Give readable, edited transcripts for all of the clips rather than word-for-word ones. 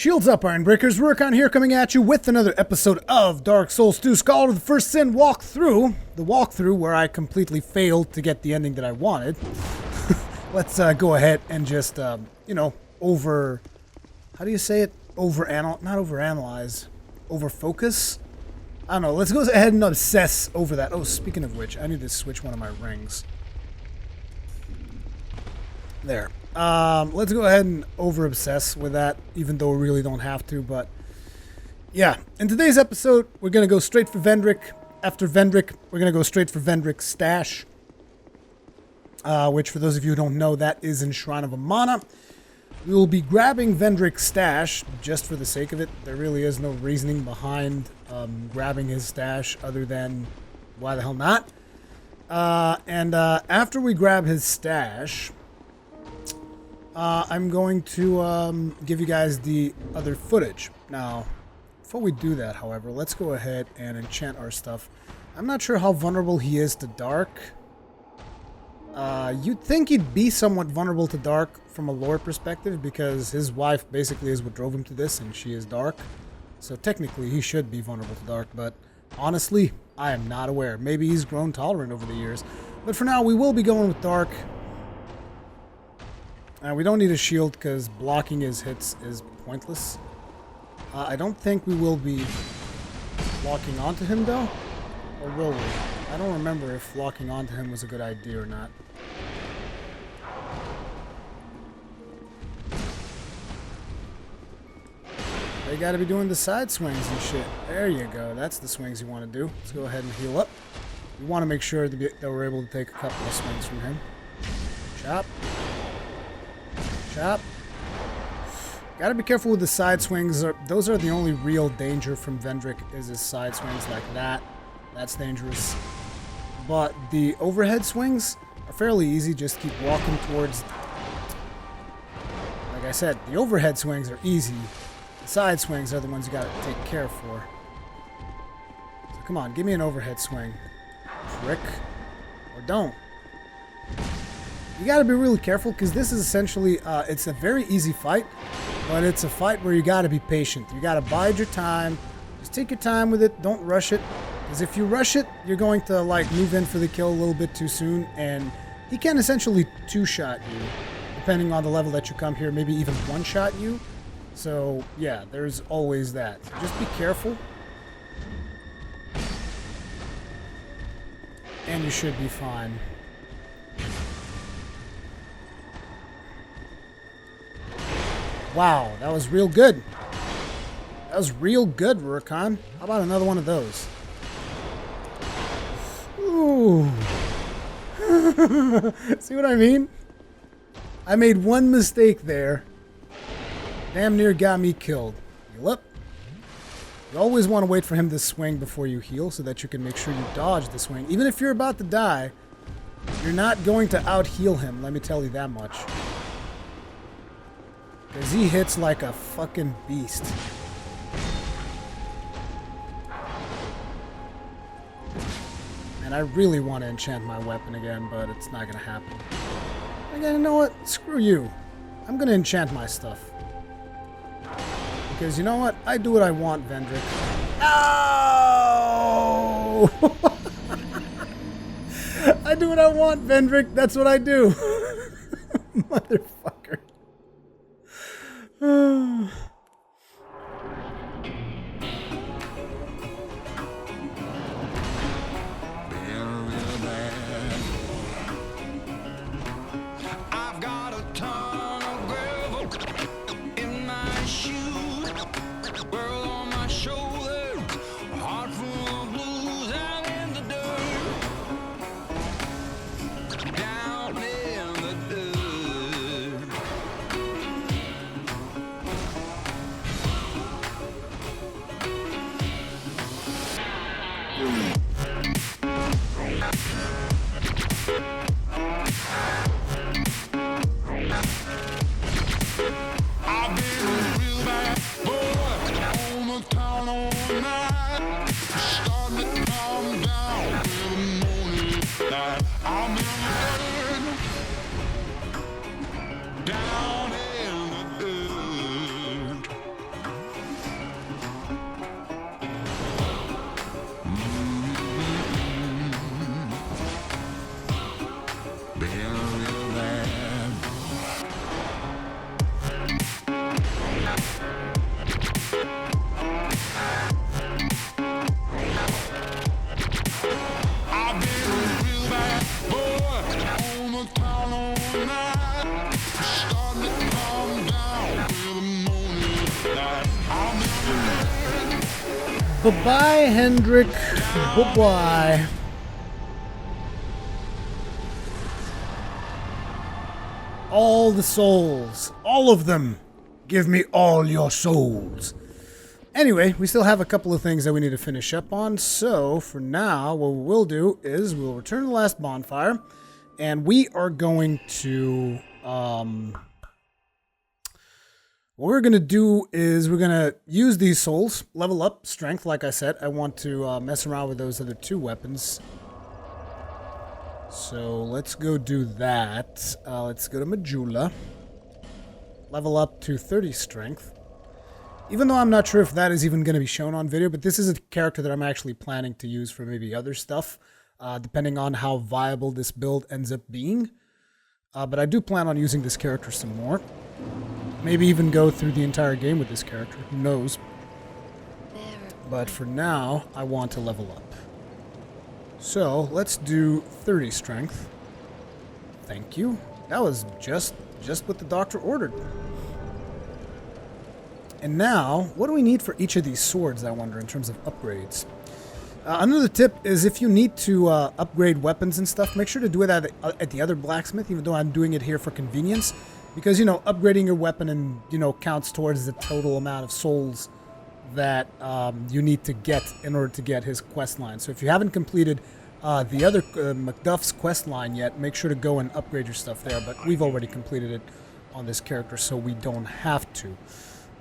Shields up, Iron Breakers. Rurikhan here, coming at you with another episode of Dark Souls 2 Scholar of the First Sin walkthrough. The walkthrough where I completely failed to get the ending that I wanted. Let's go ahead and just, you know, how do you say it? Not overanalyze. Overfocus? I don't know. Let's go ahead and obsess over that. Oh, speaking of which, I need to switch one of my rings. There. Let's go ahead and over-obsess with that, even though we really don't have to, but yeah. In today's episode, we're going to go straight for Vendrick. After Vendrick, we're going to go straight for Vendrick's stash, which, for those of you who don't know, that is in Shrine of Amana. We will be grabbing Vendrick's stash just for the sake of it. There really is no reasoning behind grabbing his stash other than why the hell not. After we grab his stash, I'm going to give you guys the other footage. Now, before we do that, however, let's go ahead and enchant our stuff. I'm not sure how vulnerable he is to dark. You'd think he'd be somewhat vulnerable to dark from a lore perspective, because his wife basically is what drove him to this, and she is dark. So technically, he should be vulnerable to dark, but honestly, I am not aware. Maybe he's grown tolerant over the years. But for now, we will be going with dark. We don't need a shield because blocking his hits is pointless. I don't think we will be locking onto him though, or will we? I don't remember if locking onto him was a good idea or not. They gotta be doing the side swings and shit. There you go. That's the swings you want to do. Let's go ahead and heal up. We want to make sure that we're able to take a couple of swings from him. Chop. Chop. Gotta be careful with the side swings. Those are the only real danger from Vendrick, is his side swings like that. That's dangerous. But the overhead swings are fairly easy. Just keep walking towards... Like I said, the overhead swings are easy. The side swings are the ones you gotta take care for. So come on, give me an overhead swing. Prick. Or don't. You gotta be really careful, because this is essentially, it's a very easy fight, but it's a fight where you gotta be patient. You gotta bide your time. Just take your time with it. Don't rush it. Because if you rush it, you're going to, like, move in for the kill a little bit too soon, and he can essentially two-shot you, depending on the level that you come here, maybe even one-shot you. So, yeah, there's always that. Just be careful. And you should be fine. Wow, that was real good. That was real good, Rurikhan. How about another one of those? Ooh. See what I mean? I made one mistake there. Damn near got me killed. Heal up. You always want to wait for him to swing before you heal, so that you can make sure you dodge the swing. Even if you're about to die, you're not going to out-heal him, let me tell you that much. Because he hits like a fucking beast. And I really want to enchant my weapon again, but it's not going to happen. Again, you know what? Screw you. I'm going to enchant my stuff. Because you know what? I do what I want, Vendrick. Oh! I do what I want, Vendrick. That's what I do. Motherfucker. I've got a ton of gravel in my shoes, world on my shoulder, a heart full of blues out in the dirt, down in the dirt. I've been a real bad boy on the town all night, starting to calm down in the morning light. I'm in the dirt, down in the dirt. Bye-bye, Hendrik. Bye-bye. All the souls. All of them. Give me all your souls. Anyway, we still have a couple of things that we need to finish up on. So, for now, what we'll do is we'll return to the last bonfire. And we are going to... what we're going to do is we're going to use these souls, level up strength, like I said. I want to mess around with those other two weapons. So let's go do that. Let's go to Majula. Level up to 30 strength. Even though I'm not sure if that is even going to be shown on video, but this is a character that I'm actually planning to use for maybe other stuff, depending on how viable this build ends up being. But I do plan on using this character some more. Maybe even go through the entire game with this character. Who knows? But for now, I want to level up. So, let's do 30 strength. Thank you. That was just what the doctor ordered. And now, what do we need for each of these swords, I wonder, in terms of upgrades? Another tip is if you need to upgrade weapons and stuff, make sure to do it at the other blacksmith, even though I'm doing it here for convenience. Because, you know, upgrading your weapon and, you know, counts towards the total amount of souls that you need to get in order to get his quest line. So if you haven't completed the other Macduff's quest line yet, make sure to go and upgrade your stuff there. But we've already completed it on this character, so we don't have to.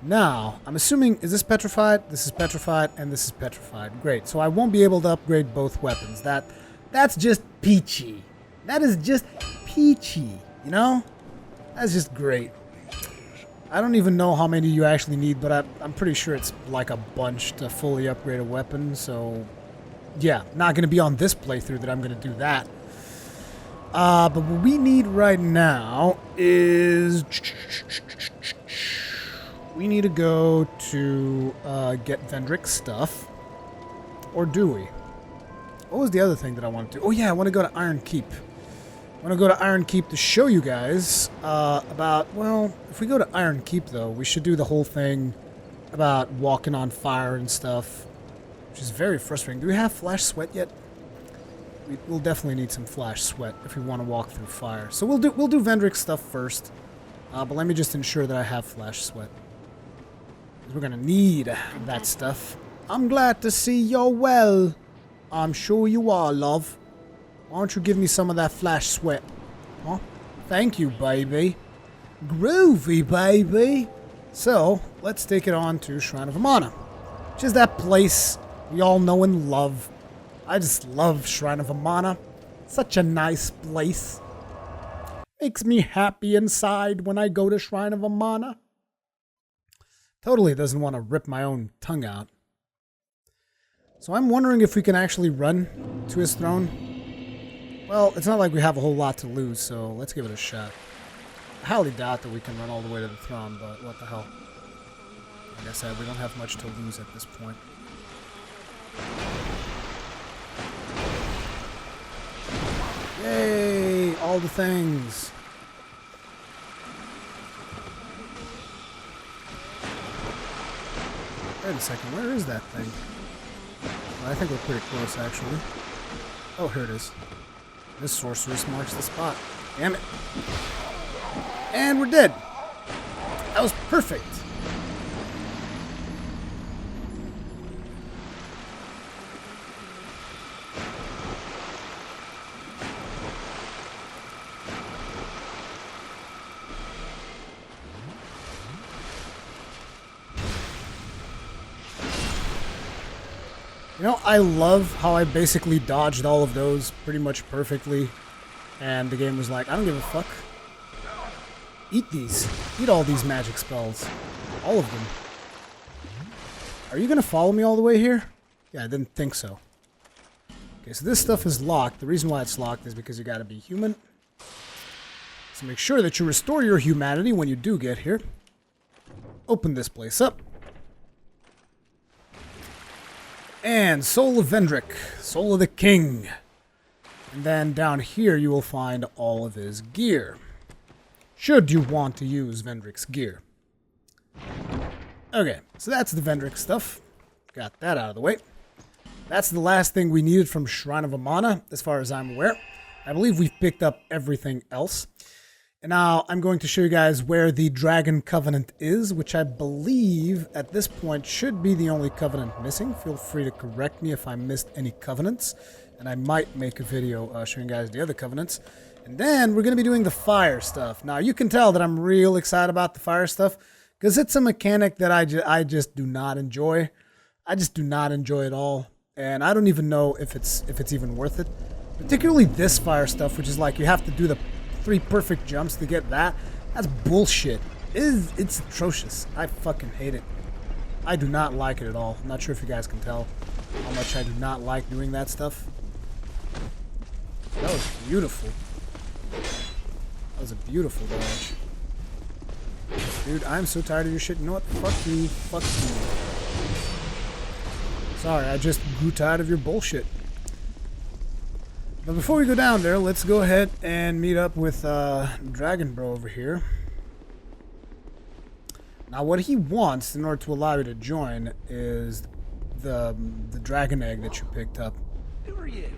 Now, I'm assuming, is this petrified? This is petrified, and this is petrified. Great. So I won't be able to upgrade both weapons. That's just peachy. That is just peachy, you know? That's just great. I don't even know how many you actually need, but I'm pretty sure it's like a bunch to fully upgrade a weapon, so... yeah, not going to be on this playthrough that I'm going to do that. But what we need right now is... we need to go to get Vendrick's stuff. Or do we? What was the other thing that I wanted to do? Oh yeah, I want to go to Iron Keep. I want to go to Iron Keep to show you guys about... well, if we go to Iron Keep, though, we should do the whole thing about walking on fire and stuff. Which is very frustrating. Do we have Flash Sweat yet? We'll definitely need some Flash Sweat if we want to walk through fire. So we'll do Vendrick's stuff first. But let me just ensure that I have Flash Sweat. We're going to need that stuff. I'm glad to see you're well. I'm sure you are, love. Why don't you give me some of that Flash Sweat? Huh? Thank you, baby. Groovy, baby. So, let's take it on to Shrine of Amana. Which is that place we all know and love. I just love Shrine of Amana. Such a nice place. Makes me happy inside when I go to Shrine of Amana. Totally doesn't want to rip my own tongue out. So I'm wondering if we can actually run to his throne. Well, it's not like we have a whole lot to lose, so let's give it a shot. I highly doubt that we can run all the way to the throne, but what the hell. Like I said, we don't have much to lose at this point. Yay! All the things! Wait a second, where is that thing? Well, I think we're pretty close, actually. Oh, here it is. This sorceress marks the spot. Damn it. And we're dead. That was perfect. You know, I love how I basically dodged all of those pretty much perfectly. And the game was like, I don't give a fuck. Eat these. Eat all these magic spells. All of them. Are you going to follow me all the way here? Yeah, I didn't think so. Okay, so this stuff is locked. The reason why it's locked is because you got to be human. So make sure that you restore your humanity when you do get here. Open this place up. And Soul of Vendrick, Soul of the King. And then down here you will find all of his gear. Should you want to use Vendrick's gear. Okay, so that's the Vendrick stuff. got that out of the way. That's the last thing we needed from Shrine of Amana, as far as I'm aware. I believe we've picked up everything else. And now I'm going to show you guys where the Dragon Covenant is, which I believe at this point should be the only covenant missing. Feel free to correct me if I missed any covenants, and I might make a video showing you guys the other covenants. And then we're going to be doing the fire stuff. Now you can tell that I'm real excited about the fire stuff, because it's a mechanic that I just do not enjoy. I just do not enjoy it all. And I don't even know if it's even worth it. Particularly this fire stuff, which is like you have to do the 3 perfect jumps to get that. That's bullshit. It's atrocious. I fucking hate it. I do not like it at all. I'm not sure if you guys can tell how much I do not like doing that stuff. That was beautiful. That was a beautiful dodge. Dude, I'm so tired of your shit. You know what? Fuck you. Fuck you. Sorry, I just grew tired of your bullshit. But before we go down there, let's go ahead and meet up with Dragon Bro over here. Now, what he wants in order to allow you to join is the dragon egg that you picked up. Who are you?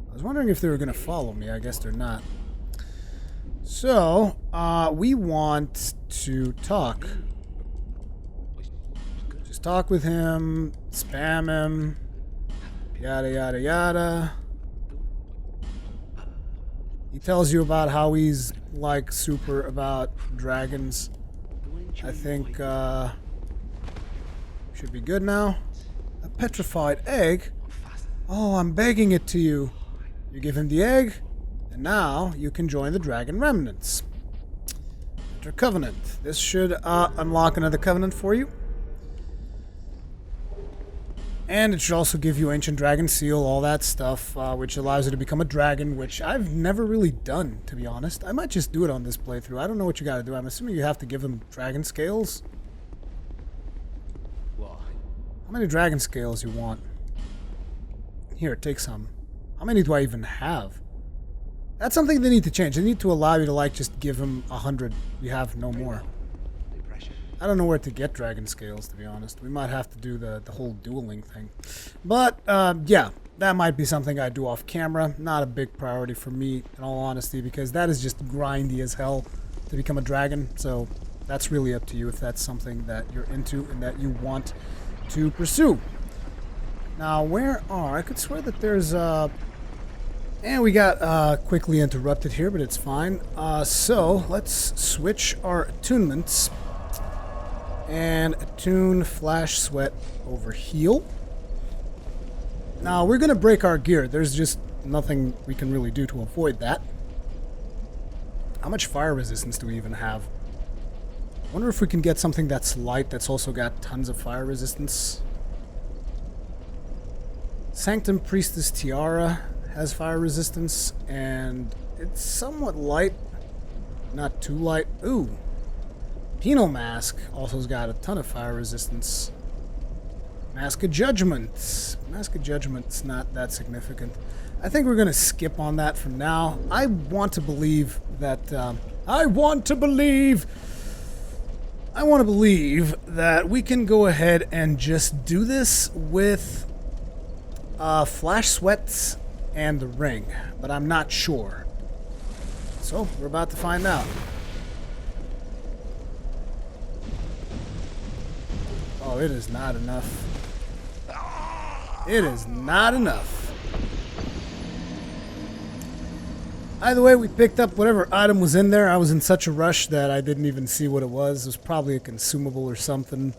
I was wondering if they were going to follow me. I guess they're not. So, we want to talk. Just talk with him, spam him, yada yada yada. He tells you about how he's like super about dragons. I think should be good now. A petrified egg? Oh, I'm begging it to you. You give him the egg, and now you can join the dragon remnants. Enter covenant. This should unlock another covenant for you. And it should also give you Ancient Dragon Seal, all that stuff, which allows you to become a dragon, which I've never really done, to be honest. I might just do it on this playthrough. I don't know what you gotta do. I'm assuming you have to give them dragon scales. Why? How many dragon scales you want? Here, take some. How many do I even have? That's something they need to change. They need to allow you to, like, just give them 100. You have no more. I don't know where to get dragon scales, to be honest. We might have to do the whole dueling thing. But, yeah, that might be something I do off camera. Not a big priority for me, in all honesty, because that is just grindy as hell to become a dragon. So that's really up to you if that's something that you're into and that you want to pursue. Now, where are... I could swear that there's... And we got quickly interrupted here, but it's fine. So, let's switch our attunements. And attune Flash Sweat over heal. Now, we're going to break our gear. There's just nothing we can really do to avoid that. How much fire resistance do we even have? I wonder if we can get something that's light that's also got tons of fire resistance. Sanctum Priestess Tiara has fire resistance, and it's somewhat light. Not too light. Ooh. Penal Mask also has got a ton of fire resistance. Mask of Judgment. Mask of Judgment's not that significant. I think we're going to skip on that for now. I want to believe that... I want to believe that we can go ahead and just do this with Flash Sweats and the ring. But I'm not sure. So, we're about to find out. Oh, it is not enough. It is not enough. Either way, we picked up whatever item was in there. I was in such a rush that I didn't even see what it was. It was probably a consumable or something.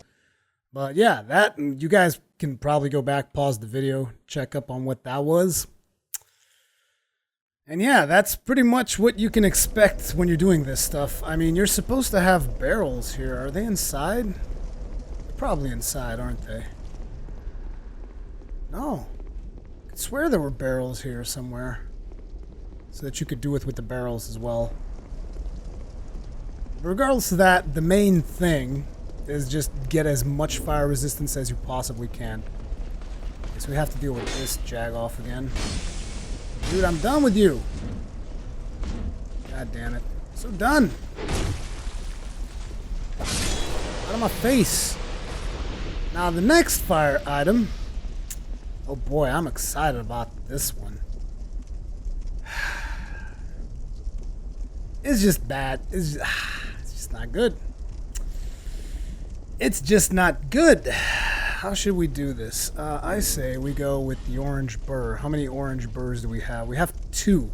But yeah, that, and you guys can probably go back, pause the video, check up on what that was. And yeah, that's pretty much what you can expect when you're doing this stuff. I mean, you're supposed to have barrels here. Are they inside? Probably inside, aren't they? No. I could swear there were barrels here somewhere. So that you could do it with the barrels as well. But regardless of that, the main thing is just get as much fire resistance as you possibly can. Okay, so we have to deal with this jag-off again. Dude, I'm done with you. God damn it. So done. Out of my face. Now the next fire item. Oh boy, I'm excited about this one. It's just bad. It's just not good. It's just not good. How should we do this? I say we go with the orange burr. How many orange burrs do we have? We have 2.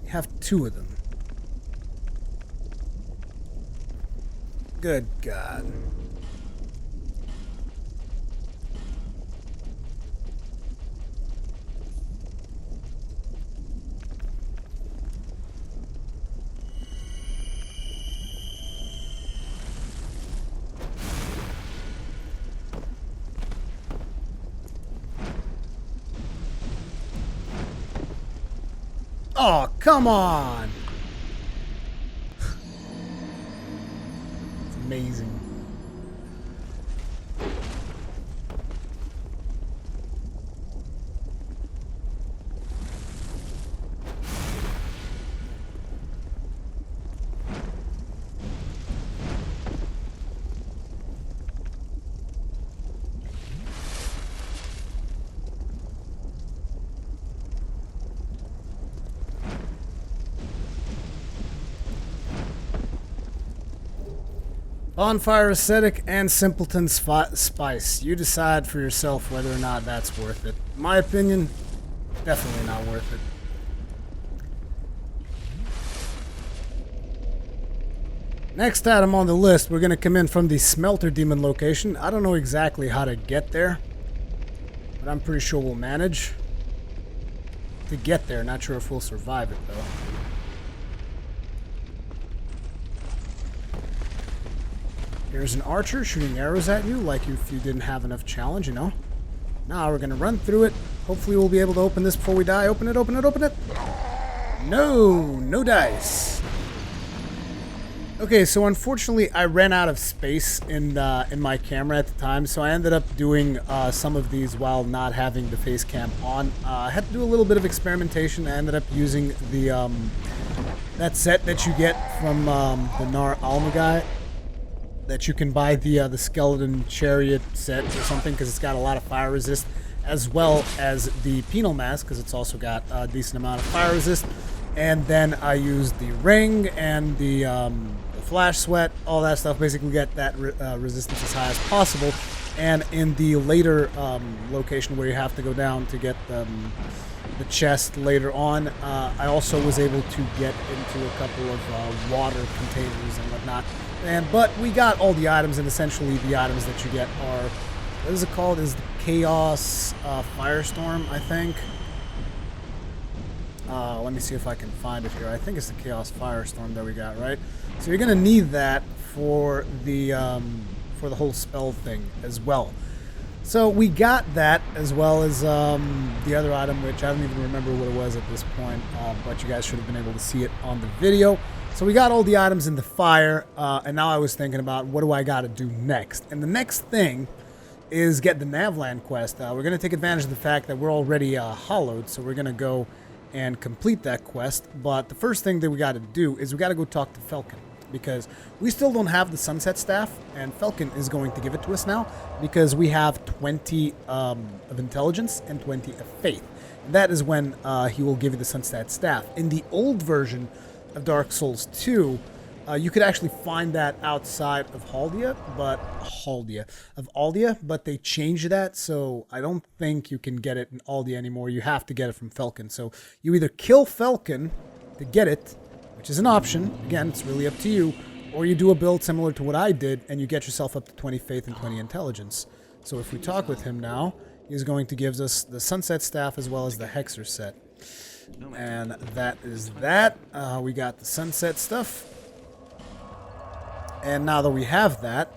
We have 2 of them. Good God. Oh, come on! It's amazing. Bonfire Ascetic and Simpleton Spice. You decide for yourself whether or not that's worth it. In my opinion, definitely not worth it. Next item on the list, we're going to come in from the Smelter Demon location. I don't know exactly how to get there, but I'm pretty sure we'll manage to get there. Not sure if we'll survive it, though. Here's an archer shooting arrows at you, like if you didn't have enough challenge, you know. Now we're going to run through it. Hopefully we'll be able to open this before we die. Open it, open it, open it. No dice. Okay, so unfortunately I ran out of space in my camera at the time, so I ended up doing some of these while not having the face cam on. I had to do a little bit of experimentation. I ended up using the that set that you get from the Nar Alma guy. That you can buy the Skeleton Chariot set or something, because it's got a lot of fire resist, as well as the Penal Mask, because it's also got a decent amount of fire resist. And then I used the ring and the Flash Sweat, all that stuff, basically get that resistance as high as possible. And in the later location where you have to go down to get the chest later on, I also was able to get into a couple of water containers and whatnot. But we got all the items, and essentially the items that you get are, what is it called? Is the Chaos Firestorm, I think. Let me see if I can find it here. I think it's the Chaos Firestorm that we got, right? So you're gonna need that for the whole spell thing as well. So we got that, as well as the other item, which I don't even remember what it was at this point, but you guys should have been able to see it on the video. So we got all the items in the fire, and now I was thinking about what do I got to do next. And the next thing is get the Navlan quest. We're going to take advantage of the fact that we're already hollowed, so we're going to go and complete that quest. But the first thing that we got to do is we got to go talk to Falcon, because we still don't have the Sunset Staff, and Falcon is going to give it to us now, because we have 20 of Intelligence and 20 of Faith. And that is when he will give you the Sunset Staff. In the old version of Dark Souls 2, you could actually find that outside of Aldia, but they changed that, so I don't think you can get it in Aldia anymore. You have to get it from Falcon. So you either kill Falcon to get it, which is an option. Again, it's really up to you, or you do a build similar to what I did, and you get yourself up to 20 Faith and 20 Intelligence. So if we talk with him now, he's going to give us the Sunset Staff as well as the Hexer set. And that is that. We got the sunset stuff. And now that we have that,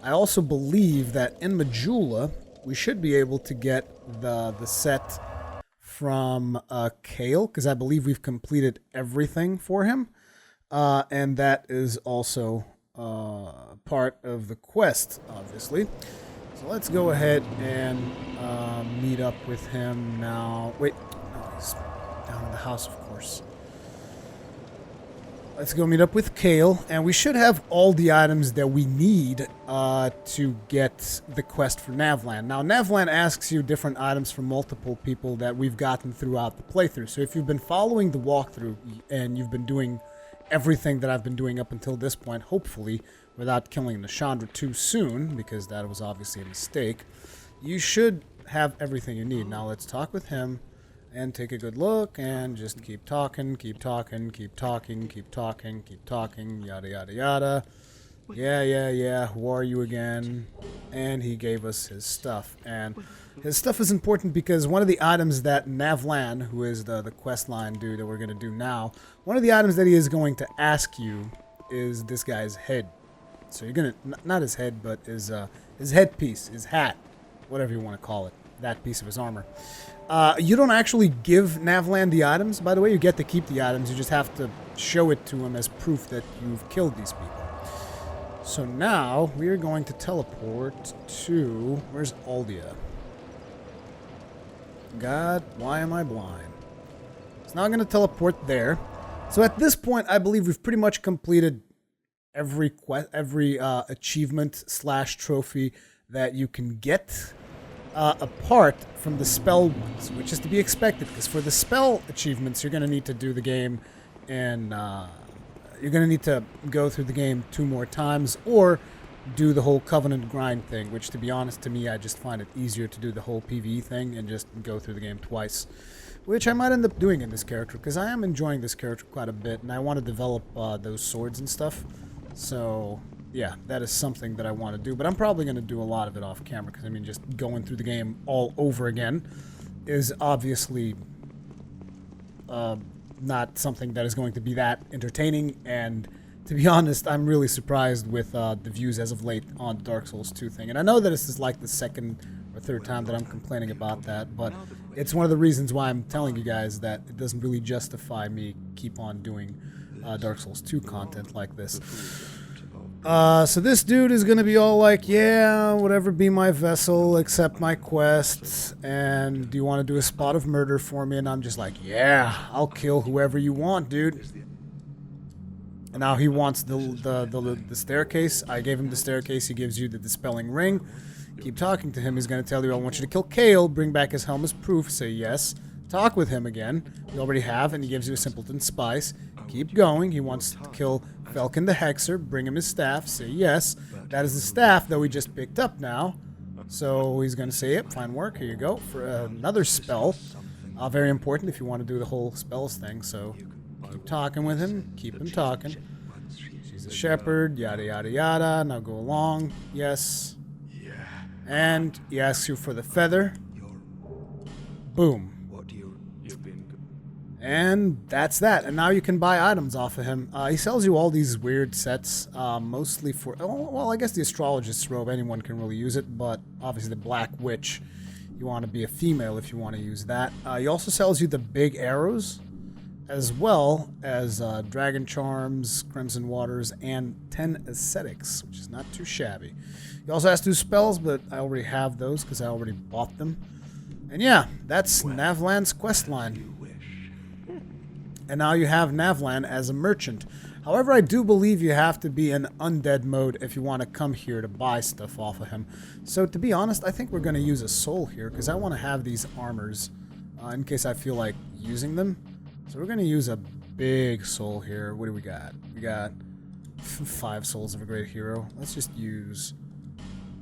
I also believe that in Majula, we should be able to get the set from Kale, because I believe we've completed everything for him. And that is also part of the quest, obviously. So let's go ahead and meet up with him now. Wait, no, he's down in the house, of course. Let's go meet up with Kale, and we should have all the items that we need to get the quest for Navlan. Now, Navlan asks you different items from multiple people that we've gotten throughout the playthrough. So if you've been following the walkthrough and you've been doing everything that I've been doing up until this point, hopefully without killing Nashandra too soon, because that was obviously a mistake, you should have everything you need. Now let's talk with him. And take a good look, and just keep talking, keep talking, keep talking, keep talking, keep talking, yada, yada, yada. Yeah, who are you again? And he gave us his stuff. And his stuff is important because one of the items that Navlan, who is the questline dude that we're going to do now, one of the items that he is going to ask you is this guy's head. So you're going to, not his head, but his headpiece, his hat, whatever you want to call it, that piece of his armor. You don't actually give Navlan the items, by the way. You get to keep the items. You just have to show it to him as proof that you've killed these people. So now we are going to teleport to... Where's Aldia? God, why am I blind? So now I'm going to teleport there. So at this point, I believe we've pretty much completed every achievement / trophy that you can get. Apart from the spell ones, which is to be expected, because for the spell achievements, you're going to need to do the game, and you're going to need to go through the game 2 more times, or do the whole Covenant grind thing, which, to be honest, to me, I just find it easier to do the whole PvE thing and just go through the game twice, which I might end up doing in this character, because I am enjoying this character quite a bit, and I want to develop those swords and stuff, so... yeah, that is something that I want to do, but I'm probably going to do a lot of it off camera, because, I mean, just going through the game all over again is obviously not something that is going to be that entertaining, and to be honest, I'm really surprised with the views as of late on the Dark Souls 2 thing, and I know that this is like the 2nd or 3rd time that I'm complaining about that, but it's one of the reasons why I'm telling you guys that it doesn't really justify me keep on doing Dark Souls 2 content like this. So this dude is gonna be all like, yeah, whatever, be my vessel, accept my quests, and do you want to do a spot of murder for me? And I'm just like, yeah, I'll kill whoever you want, dude. And now he wants the staircase. I gave him the staircase. He gives you the dispelling ring. Keep talking to him. He's gonna tell you, I want you to kill Kale, bring back his helm as proof, say yes. Talk with him again. You already have, and he gives you a simpleton spice. Keep going. He wants to kill Falcon the Hexer, bring him his staff, say yes. That is the staff that we just picked up now. So he's going to say, yep, fine work, here you go. For another spell. Very important if you want to do the whole spells thing, so keep talking with him, keep him talking. She's a shepherd, yada yada yada, now go along, yes. And he asks you for the feather. Boom. And that's that. And now you can buy items off of him. He sells you all these weird sets, mostly for... Oh, well, I guess the astrologist's robe, anyone can really use it, but obviously the Black Witch, you want to be a female if you want to use that. He also sells you the big arrows, as well as Dragon Charms, Crimson Waters, and 10 Ascetics, which is not too shabby. He also has 2 spells, but I already have those because I already bought them. And yeah, that's Navlan's questline. And now you have Navlan as a merchant. However, I do believe you have to be in undead mode if you want to come here to buy stuff off of him. So to be honest, I think we're going to use a soul here because I want to have these armors in case I feel like using them. So we're going to use a big soul here. What do we got? We got 5 souls of a great hero. Let's just use,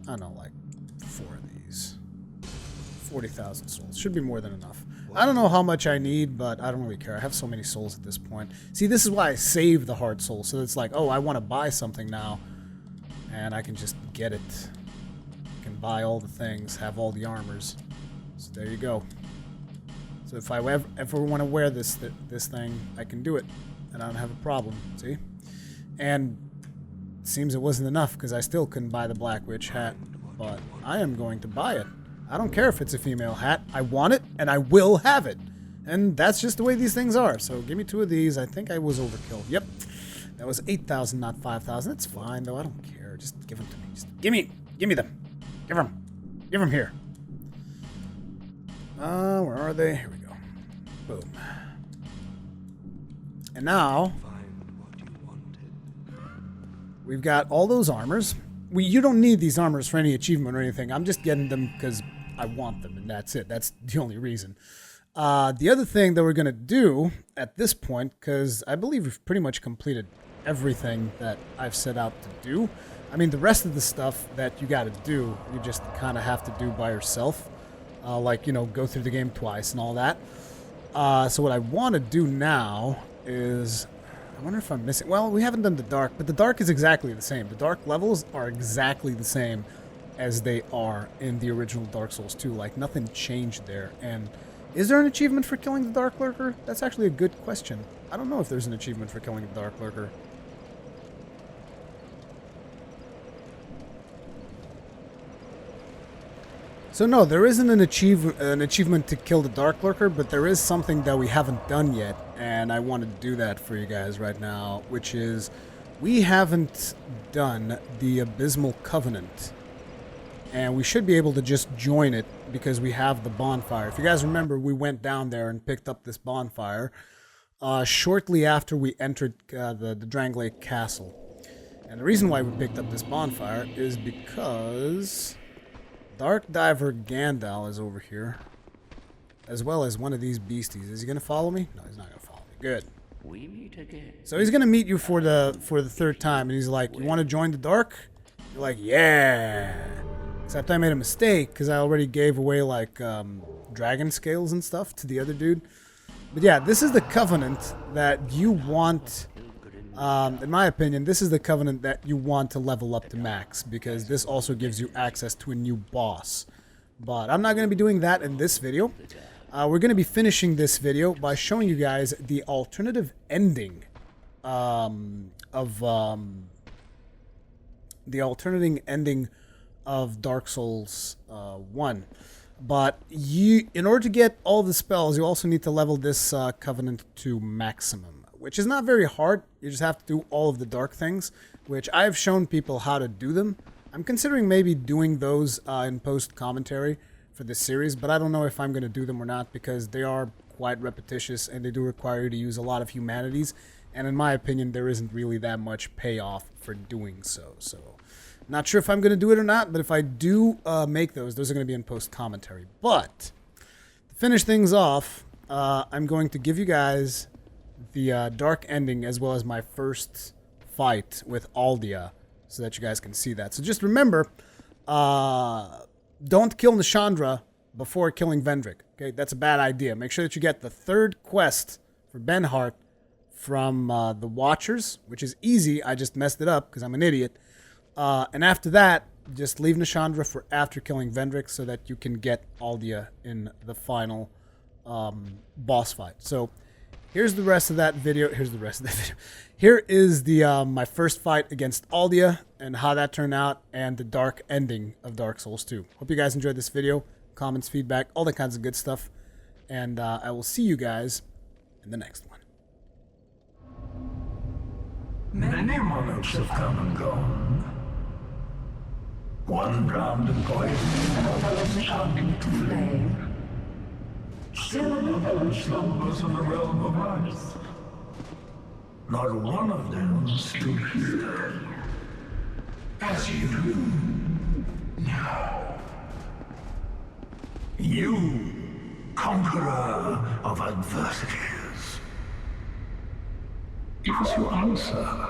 I don't know, like 4 of these. 40,000 souls. Should be more than enough. I don't know how much I need, but I don't really care. I have so many souls at this point. See, this is why I save the hard soul. So it's like, oh, I want to buy something now. And I can just get it. I can buy all the things, have all the armors. So there you go. So if I ever want to wear this thing, I can do it. And I don't have a problem, see? And it seems it wasn't enough because I still couldn't buy the Black Witch hat. But I am going to buy it. I don't care if it's a female hat. I want it, and I will have it. And that's just the way these things are. So give me 2 of these. I think I was overkill. Yep. That was 8,000, not 5,000. It's fine, though. I don't care. Just give them to me. Just give me them. Give them. Give them here. Where are they? Here we go. Boom. And now, we've got all those armors. You don't need these armors for any achievement or anything. I'm just getting them because I want them, and that's it. That's the only reason. The other thing that we're going to do at this point, because I believe we've pretty much completed everything that I've set out to do. I mean, the rest of the stuff that you got to do, you just kind of have to do by yourself. Like, you know, go through the game twice and all that. So what I want to do now is... I wonder if I'm missing... Well, we haven't done the dark, but the dark is exactly the same. The dark levels are exactly the same as they are in the original Dark Souls 2. Like, nothing changed there. And is there an achievement for killing the Dark Lurker? That's actually a good question. I don't know if there's an achievement for killing the Dark Lurker. So no, there isn't an achievement to kill the Dark Lurker, but there is something that we haven't done yet, and I want to do that for you guys right now, which is we haven't done the Abysmal Covenant, and we should be able to just join it because we have the bonfire. If you guys remember, we went down there and picked up this bonfire shortly after we entered the Dranglake Castle. And the reason why we picked up this bonfire is because... Dark Diver Gandalf is over here, as well as one of these beasties. Is he gonna follow me? No, he's not gonna follow me. Good. We meet again. So he's gonna meet you for the third time, and he's like, "You want to join the dark?" You're like, "Yeah." Except I made a mistake because I already gave away like dragon scales and stuff to the other dude. But yeah, this is the covenant that you want. In my opinion, this is the covenant that you want to level up to max, because this also gives you access to a new boss. But I'm not going to be doing that in this video. We're going to be finishing this video by showing you guys the alternative ending of Dark Souls 1. But in order to get all the spells, you also need to level this covenant to maximum, which is not very hard. You just have to do all of the dark things, which I've shown people how to do them. I'm considering maybe doing those in post-commentary for this series, but I don't know if I'm going to do them or not, because they are quite repetitious and they do require you to use a lot of humanities, and in my opinion, there isn't really that much payoff for doing so. So, not sure if I'm going to do it or not, but if I do make those are going to be in post-commentary. But, to finish things off, I'm going to give you guys the dark ending as well as my first fight with Aldia, so that you guys can see that. So just remember, don't kill Nishandra before killing Vendrick. Okay, that's a bad idea. Make sure that you get the third quest for Benhart from the Watchers, which is easy. I just messed it up because I'm an idiot. And after that, just leave Nishandra for after killing Vendrick, so that you can get Aldia in the final boss fight. So here's the rest of that video. Here is the my first fight against Aldia and how that turned out, and the dark ending of Dark Souls 2. Hope you guys enjoyed this video. Comments, feedback, all that kinds of good stuff. And I will see you guys in the next one. Many monarchs have come and gone. One drowned in poison, another enchanted to flame. Still another slumbers in the realm of ice. Not one of them stood here as you do now. You, conqueror of adversities. Give us your answer.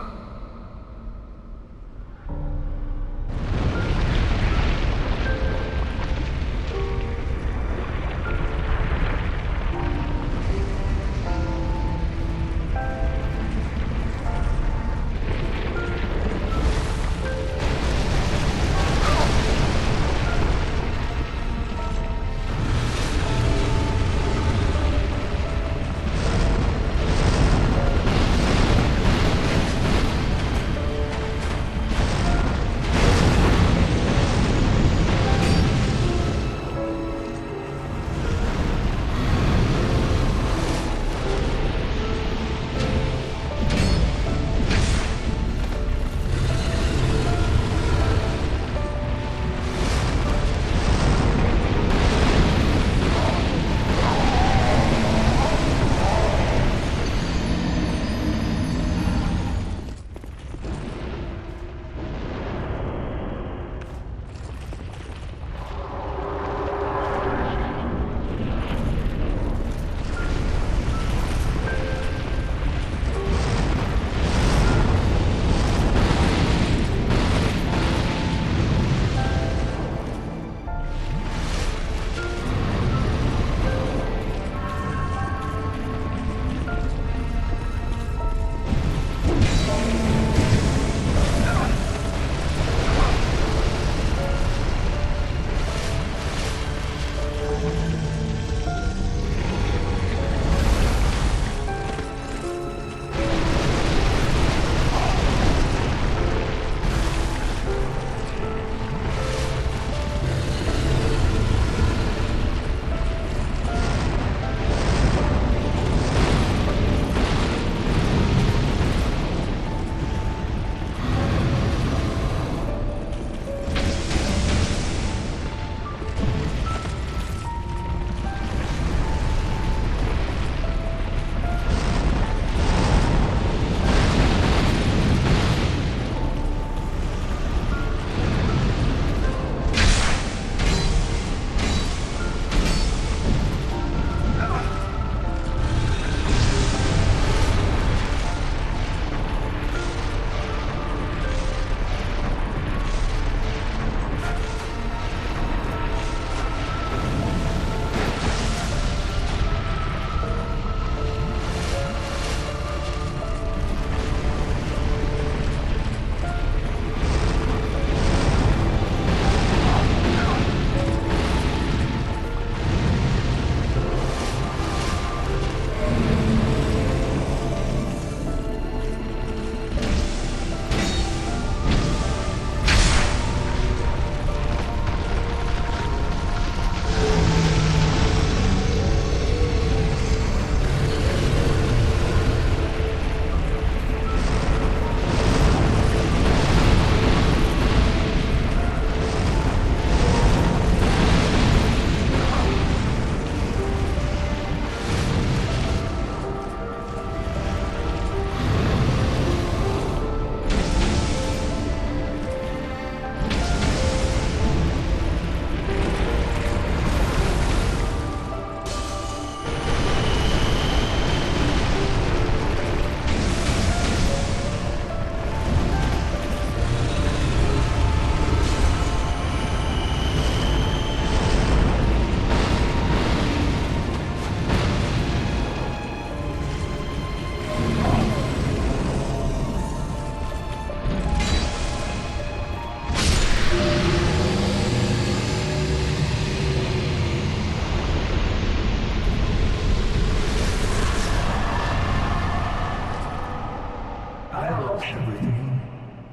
everything,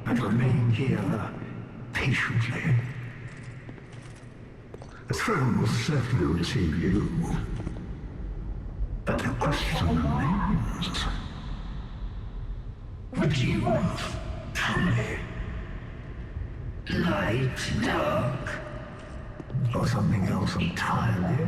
and remain here patiently. The throne will certainly receive you. But the question remains. What do you want from me? Light, dark, or something else entirely?